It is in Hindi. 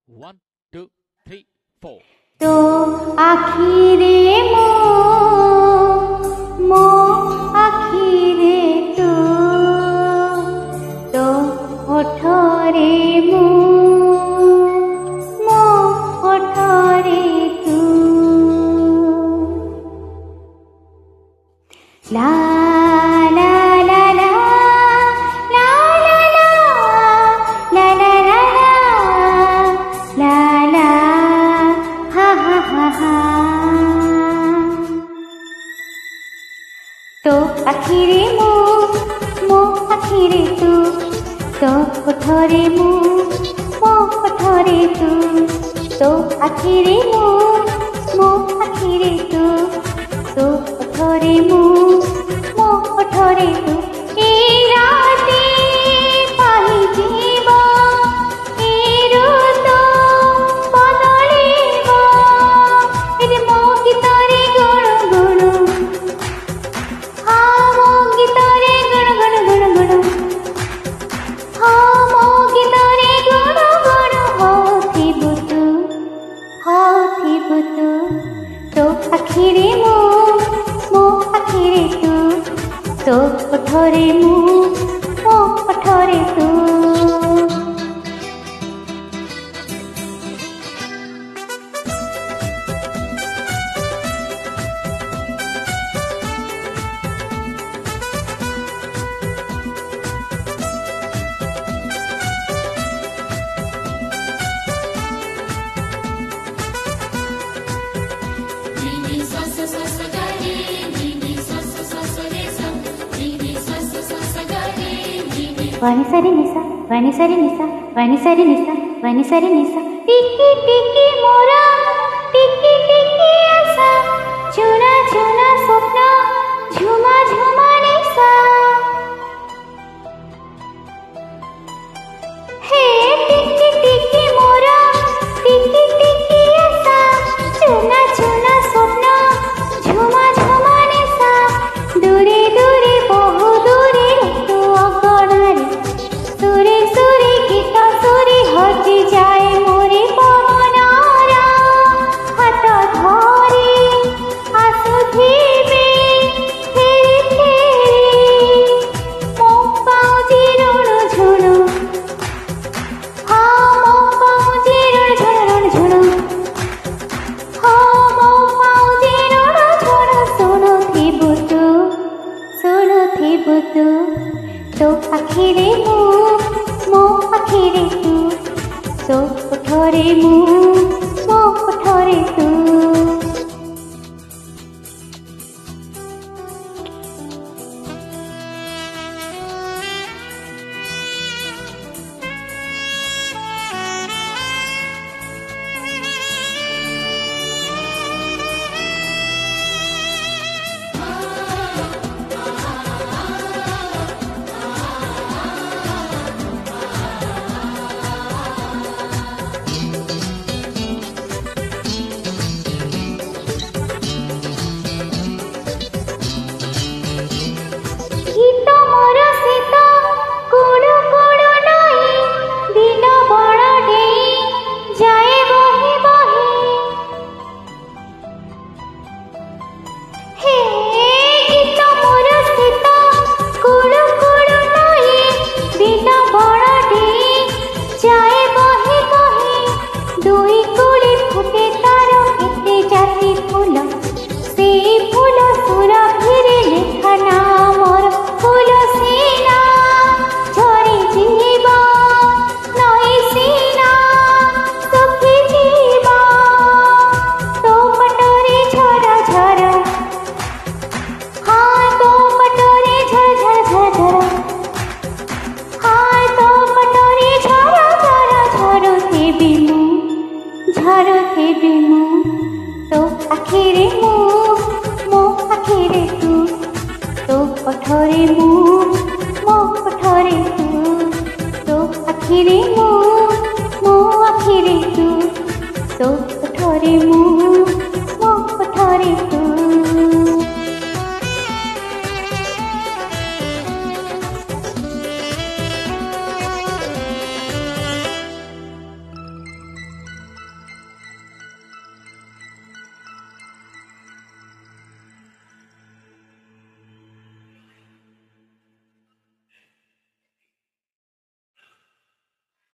One, two, three, four. तो आखिरे मो आखिरे तो ओठरे मो ओठरे तू ला ला ला ला ला ला ला ला ला ला ला हा हा हा हा तो आखिरे मो आखिरे तू तो ओठरे मो ओठरे तू तो आखिरे मो आखिरे तू तो ओठरे मो ओठरे तू ए राते पाहि जीवा ए ऋतु बदलिबा ए मो गीतरे गुण गुण हाँ मो गीतरे गुण गुण गुण गुण हाँ मो गीतरे गुण गुण हो थिबु तू तो आखिरे मो आखिरे तू तो ओठरे मो ओठरे तू Vani sari nisa, vani sari nisa, vani sari nisa, vani sari nisa. Tiki tiki mora, tiki tiki asa, chuna chuna swapna, jhuma jhuma nisa. Hey tiki tiki mora, tiki tiki asa, chuna chuna swapna, jhuma jhuma nisa. Dure dure bahu dure tu aganare. सुरे सुरे गीत सुरे हजि जाए मोरे पवनारा हाथ धरे आसुथिबे फेरी फेरी मो पाउजी ऋण झुण हाँ मो पाउजी ऋण झुण हाँ मो पाउजी ऋण झुण शुणुथिबु तू तो आखिरे मो आखिरे तू तो ओठरे मो ओठरे तू गीत मोर सीत कुड़ु कुड़ु नई दिन बड़ डेई जाए बहे बहे हे गीत मोर सीत कुड़ु कुड़ु नई दिन बड़ डेई जाए बहे बहे दुई कुड़ी फुटे तार एते जाति फूल से फूल सुरा फिरे लेखा ना मोर फूल सीना झरी जीवा नई सीना सुखी जीवा तो पटोरे झरा झरा हाँ तो पटोरे झर झर झर झर हाँ तो पटोरे झरा झरा झरो थे बिमु तो आखिरे मो आखिरे तू तो ओठरे मो ओठरे तू तो आखिरे मो आखिरे तू तो ओठरे मो ओठरे तू।